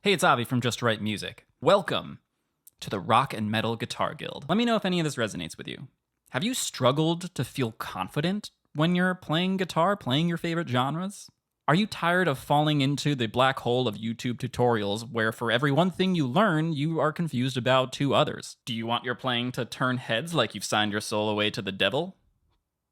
Hey, it's Avi from Just Right Music. Welcome to the Rock and Metal Guitar Guild. Let me know if any of this resonates with you. Have you struggled to feel confident when you're playing guitar, playing your favorite genres? Are you tired of falling into the black hole of YouTube tutorials where for every one thing you learn, you are confused about two others? Do you want your playing to turn heads like you've signed your soul away to the devil?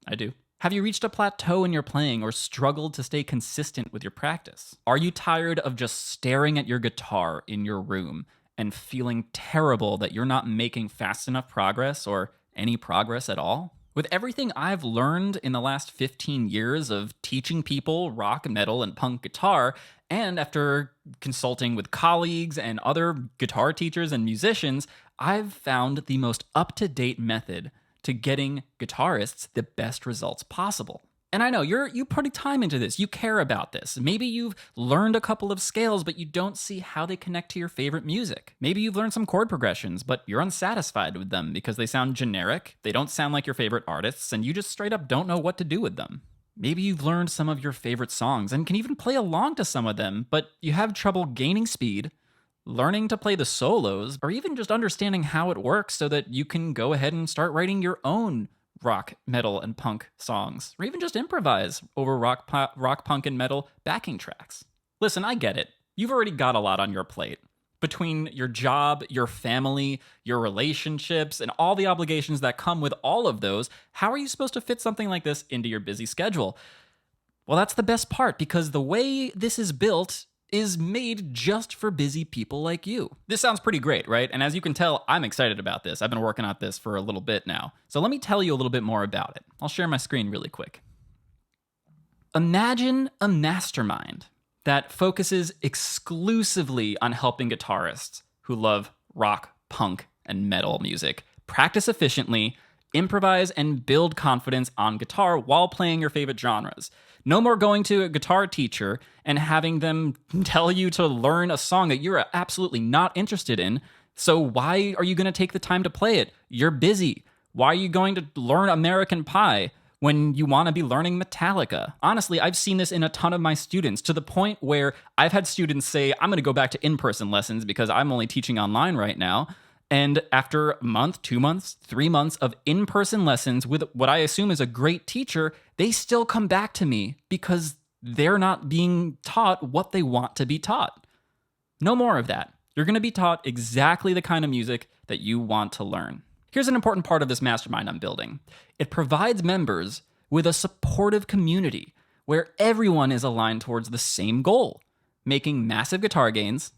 I do. Have you reached a plateau in your playing or struggled to stay consistent with your practice? Are you tired of just staring at your guitar in your room and feeling terrible that you're not making fast enough progress or any progress at all? With everything I've learned in the last 15 years of teaching people rock, metal, and punk guitar, and after consulting with colleagues and other guitar teachers and musicians, I've found the most up-to-date method to getting guitarists the best results possible. And I know you putting time into this. You care about this. Maybe you've learned a couple of scales, but you don't see how they connect to your favorite music. Maybe you've learned some chord progressions, but you're unsatisfied with them because they sound generic, they don't sound like your favorite artists, and you just straight up don't know what to do with them. Maybe you've learned some of your favorite songs and can even play along to some of them, but you have trouble gaining speed, learning to play the solos, or even just understanding how it works so that you can go ahead and start writing your own rock, metal, and punk songs, or even just improvise over rock, punk, and metal backing tracks. Listen, I get it. You've already got a lot on your plate. Between your job, your family, your relationships, and all the obligations that come with all of those, how are you supposed to fit something like this into your busy schedule? Well, that's the best part, because the way this is built is made just for busy people like you. This sounds pretty great, right? And as you can tell, I'm excited about this. I've been working on this for a little bit now. So let me tell you a little bit more about it. I'll share my screen really quick. Imagine a mastermind that focuses exclusively on helping guitarists who love rock, punk, and metal music practice efficiently, improvise, and build confidence on guitar while playing your favorite genres. No more going to a guitar teacher and having them tell you to learn a song that you're absolutely not interested in. So why are you going to take the time to play it? You're busy. Why are you going to learn American Pie when you want to be learning Metallica? Honestly, I've seen this in a ton of my students, to the point where I've had students say, I'm going to go back to in-person lessons because I'm only teaching online right now. And after a month, 2 months, 3 months of in-person lessons with what I assume is a great teacher, they still come back to me because they're not being taught what they want to be taught. No more of that. You're going to be taught exactly the kind of music that you want to learn. Here's an important part of this mastermind I'm building. It provides members with a supportive community where everyone is aligned towards the same goal: making massive guitar gains,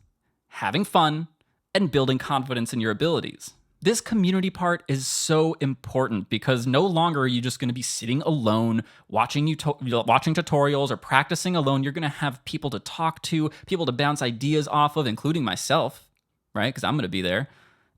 having fun, and building confidence in your abilities. This community part is so important because no longer are you just going to be sitting alone watching tutorials or practicing alone. You're going to have people to talk to, people to bounce ideas off of, including myself, right? Because I'm going to be there.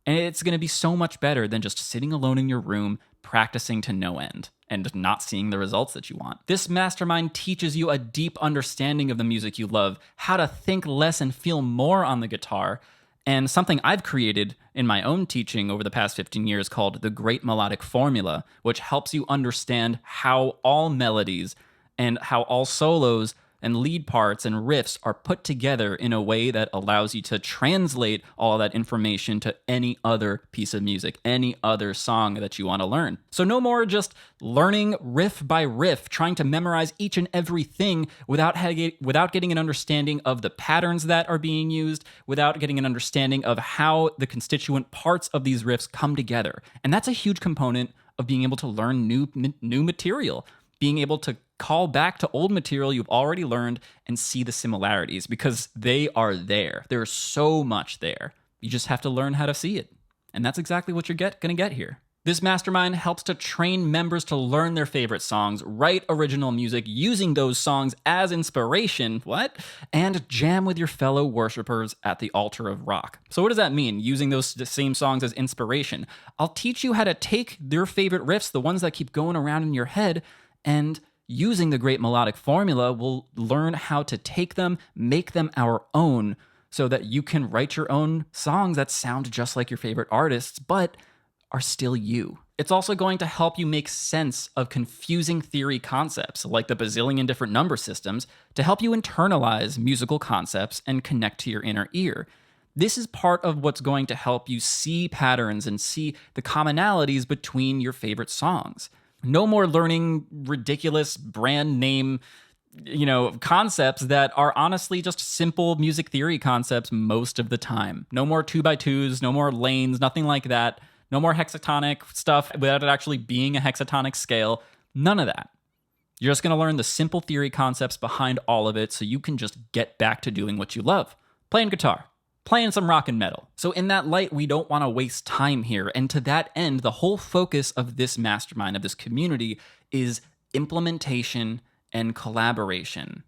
And it's going to be so much better than just sitting alone in your room practicing to no end and not seeing the results that you want. This mastermind teaches you a deep understanding of the music you love, how to think less and feel more on the guitar, and something I've created in my own teaching over the past 15 years called the Great Melodic Formula, which helps you understand how all melodies and how all solos and lead parts and riffs are put together in a way that allows you to translate all of that information to any other piece of music, any other song that you want to learn. So no more just learning riff by riff, trying to memorize each and everything without getting an understanding of the patterns that are being used, without getting an understanding of how the constituent parts of these riffs come together. And that's a huge component of being able to learn new material, being able to call back to old material you've already learned and see the similarities, because they are there. There's so much there. You just have to learn how to see it. And that's exactly what you're going to get here. This mastermind helps to train members to learn their favorite songs, write original music using those songs as inspiration, and jam with your fellow worshipers at the altar of rock. So what does that mean, using those same songs as inspiration? I'll teach you how to take their favorite riffs, the ones that keep going around in your head, and using the Great Melodic Formula, we'll learn how to take them, make them our own, so that you can write your own songs that sound just like your favorite artists, but are still you. It's also going to help you make sense of confusing theory concepts, like the bazillion different number systems, to help you internalize musical concepts and connect to your inner ear. This is part of what's going to help you see patterns and see the commonalities between your favorite songs. No more learning ridiculous brand name, concepts that are honestly just simple music theory concepts most of the time. No more 2x2s, no more lanes, nothing like that. No more hexatonic stuff without it actually being a hexatonic scale. None of that. You're just going to learn the simple theory concepts behind all of it so you can just get back to doing what you love. Playing guitar, playing some rock and metal. So in that light, we don't want to waste time here. And to that end, the whole focus of this mastermind, of this community, is implementation and collaboration.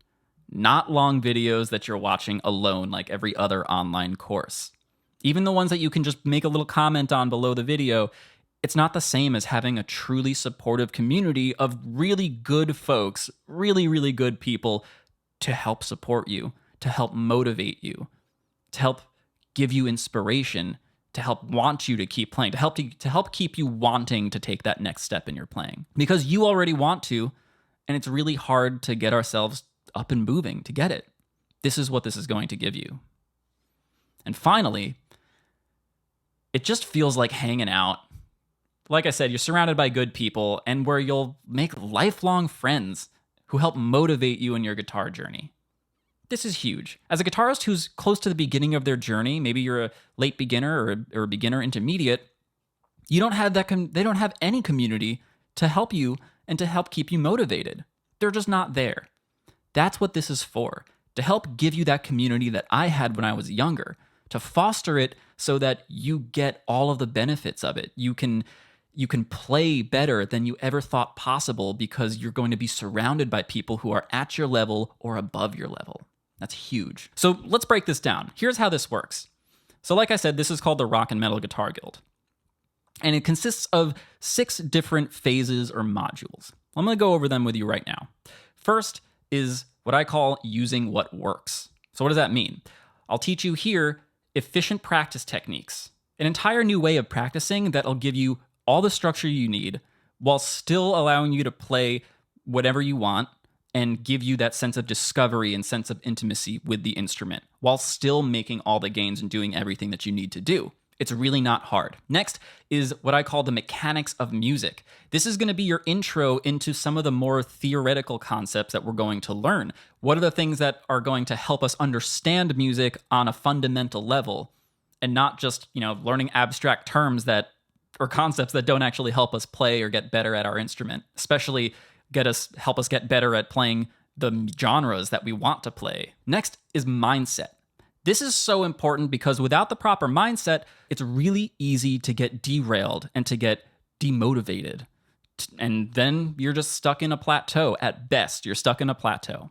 Not long videos that you're watching alone like every other online course. Even the ones that you can just make a little comment on below the video, it's not the same as having a truly supportive community of really good folks, really, really good people to help support you, to help motivate you, to help give you inspiration, to help want you to keep playing, to help keep you wanting to take that next step in your playing. Because you already want to, and it's really hard to get ourselves up and moving to get it. This is what this is going to give you. And finally, it just feels like hanging out. Like I said, you're surrounded by good people and where you'll make lifelong friends who help motivate you in your guitar journey. This is huge. As a guitarist who's close to the beginning of their journey, maybe you're a late beginner or a beginner intermediate, you don't have that. They don't have any community to help you and to help keep you motivated. They're just not there. That's what this is for, to help give you that community that I had when I was younger, to foster it so that you get all of the benefits of it. You can play better than you ever thought possible because you're going to be surrounded by people who are at your level or above your level. That's huge. So let's break this down. Here's how this works. So like I said, this is called the Rock and Metal Guitar Guild. And it consists of 6 different phases or modules. I'm going to go over them with you right now. First is what I call using what works. So what does that mean? I'll teach you here efficient practice techniques, an entire new way of practicing that'll give you all the structure you need while still allowing you to play whatever you want and give you that sense of discovery and sense of intimacy with the instrument while still making all the gains and doing everything that you need to do. It's really not hard. Next is what I call the mechanics of music. This is going to be your intro into some of the more theoretical concepts that we're going to learn. What are the things that are going to help us understand music on a fundamental level and not just, learning abstract terms or concepts that don't actually help us play or get better at our instrument, especially help us get better at playing the genres that we want to play. Next is mindset. This is so important because without the proper mindset, it's really easy to get derailed and to get demotivated. And then you're just stuck in a plateau. At best, you're stuck in a plateau.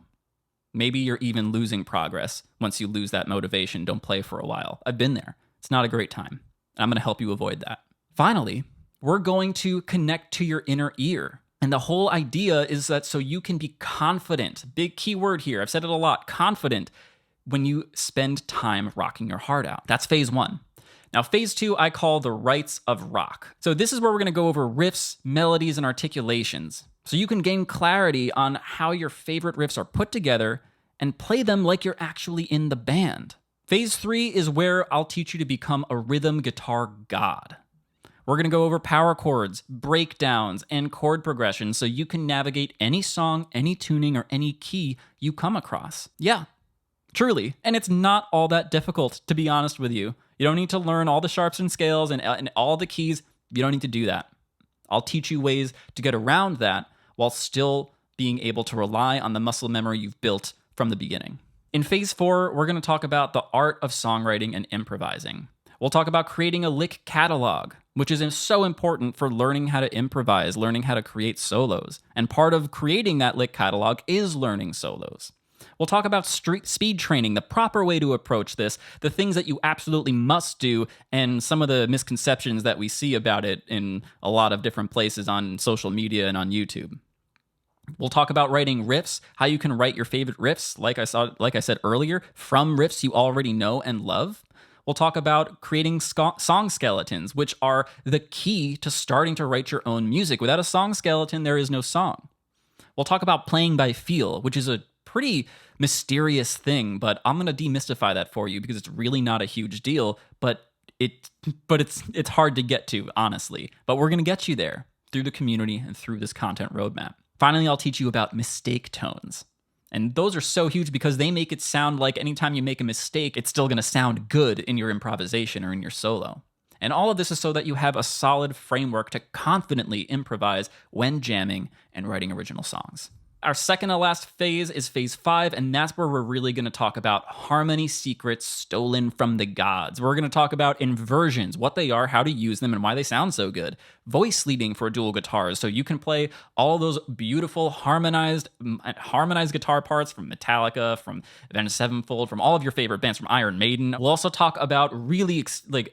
Maybe you're even losing progress. Once you lose that motivation, don't play for a while. I've been there. It's not a great time. I'm going to help you avoid that. Finally, we're going to connect to your inner ear. And the whole idea is that so you can be confident. Big key word here. I've said it a lot. Confident. When you spend time rocking your heart out. That's phase 1. Now, phase 2, I call the rights of rock. So this is where we're going to go over riffs, melodies, and articulations. So you can gain clarity on how your favorite riffs are put together and play them like you're actually in the band. Phase 3 is where I'll teach you to become a rhythm guitar god. We're going to go over power chords, breakdowns, and chord progressions so you can navigate any song, any tuning, or any key you come across. Yeah. Truly. And it's not all that difficult, to be honest with you. You don't need to learn all the sharps and scales and all the keys. You don't need to do that. I'll teach you ways to get around that while still being able to rely on the muscle memory you've built from the beginning. In phase 4, we're going to talk about the art of songwriting and improvising. We'll talk about creating a lick catalog, which is so important for learning how to improvise, learning how to create solos. And part of creating that lick catalog is learning solos. We'll talk about speed training, the proper way to approach this, the things that you absolutely must do, and some of the misconceptions that we see about it in a lot of different places on social media and on YouTube. We'll talk about writing riffs, how you can write your favorite riffs, like I said earlier, from riffs you already know and love. We'll talk about creating song skeletons, which are the key to starting to write your own music. Without a song skeleton, there is no song. We'll talk about playing by feel, which is a pretty mysterious thing, but I'm going to demystify that for you because it's really not a huge deal, but it's hard to get to, honestly. But we're going to get you there through the community and through this content roadmap. Finally, I'll teach you about mistake tones. And those are so huge because they make it sound like anytime you make a mistake, it's still going to sound good in your improvisation or in your solo. And all of this is so that you have a solid framework to confidently improvise when jamming and writing original songs. Our second to last phase is phase 5, and that's where we're really going to talk about harmony secrets stolen from the gods. We're going to talk about inversions, what they are, how to use them, and why they sound so good. Voice leading for dual guitars, so you can play all those beautiful harmonized guitar parts from Metallica, from Avenged Sevenfold, from all of your favorite bands, from Iron Maiden. We'll also talk about really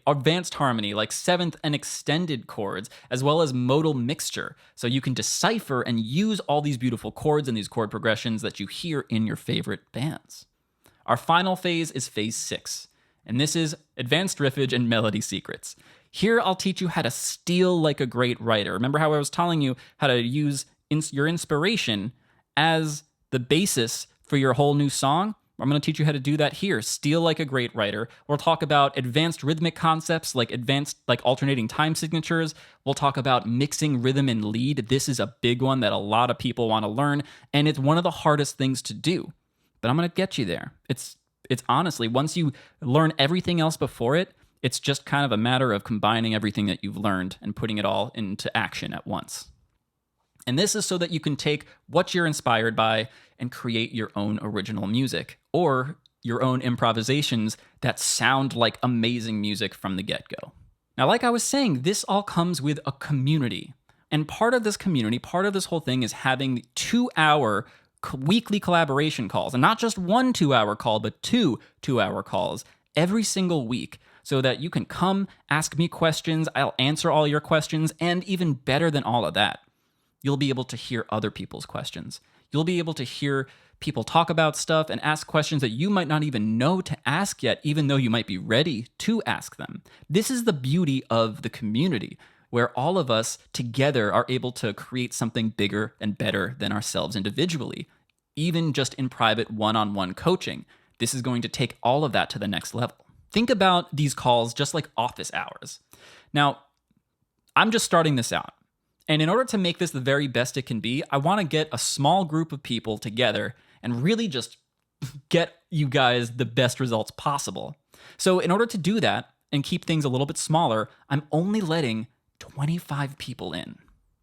advanced harmony, like seventh and extended chords, as well as modal mixture, so you can decipher and use all these beautiful chords and these chord progressions that you hear in your favorite bands. Our final phase is phase 6, and this is advanced riffage and melody secrets. Here I'll teach you how to steal like a great writer. Remember how I was telling you how to use your inspiration as the basis for your whole new song? I'm going to teach you how to do that here. Steal like a great writer. We'll talk about advanced rhythmic concepts like alternating time signatures. We'll talk about mixing rhythm and lead. This is a big one that a lot of people want to learn, and it's one of the hardest things to do. But I'm going to get you there. It's honestly, once you learn everything else before it, it's just kind of a matter of combining everything that you've learned and putting it all into action at once. And this is so that you can take what you're inspired by and create your own original music or your own improvisations that sound like amazing music from the get-go. Now, like I was saying, this all comes with a community. And part of this community, part of this whole thing is having 2-hour weekly collaboration calls. And not just one 2-hour call, but 2 2-hour calls every single week, so that you can come ask me questions, I'll answer all your questions, and even better than all of that, you'll be able to hear other people's questions. You'll be able to hear people talk about stuff and ask questions that you might not even know to ask yet, even though you might be ready to ask them. This is the beauty of the community, where all of us together are able to create something bigger and better than ourselves individually, even just in private one-on-one coaching. This is going to take all of that to the next level. Think about these calls just like office hours. Now, I'm just starting this out. And in order to make this the very best it can be, I want to get a small group of people together and really just get you guys the best results possible. So in order to do that and keep things a little bit smaller, I'm only letting 25 people in.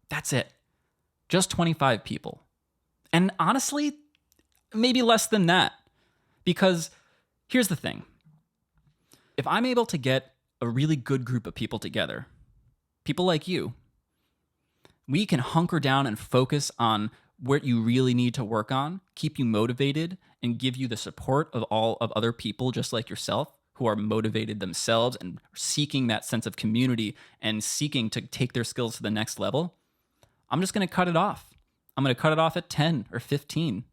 That's it. Just 25 people. And honestly, maybe less than that. Because here's the thing. If I'm able to get a really good group of people together, people like you, we can hunker down and focus on what you really need to work on, keep you motivated, and give you the support of all of other people just like yourself who are motivated themselves and are seeking that sense of community and seeking to take their skills to the next level. I'm just going to cut it off. I'm going to cut it off at 10 or 15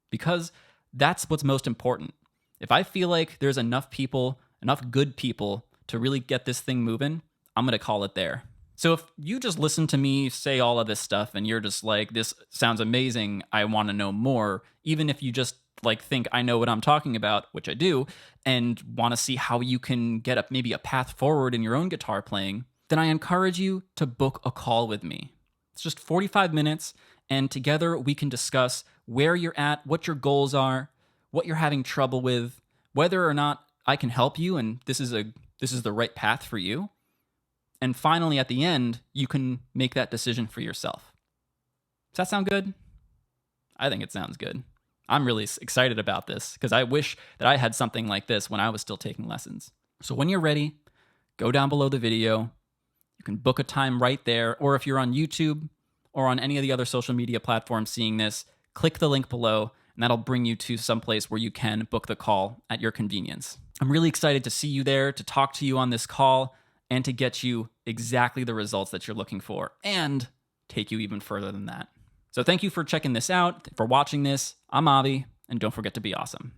because that's what's most important. If I feel like there's enough people, enough good people to really get this thing moving, I'm going to call it there. So if you just listen to me say all of this stuff and you're just like, this sounds amazing, I want to know more, even if you just think I know what I'm talking about, which I do, and want to see how you can get maybe a path forward in your own guitar playing, then I encourage you to book a call with me. It's just 45 minutes, and together we can discuss where you're at, what your goals are, what you're having trouble with, whether or not I can help you and this is the right path for you. And finally, at the end, you can make that decision for yourself. Does that sound good? I think it sounds good. I'm really excited about this because I wish that I had something like this when I was still taking lessons. So when you're ready, go down below the video. You can book a time right there. Or if you're on YouTube or on any of the other social media platforms seeing this, click the link below and that'll bring you to some place where you can book the call at your convenience. I'm really excited to see you there, to talk to you on this call, and to get you exactly the results that you're looking for, and take you even further than that. So thank you for checking this out, for watching this. I'm Avi, and don't forget to be awesome.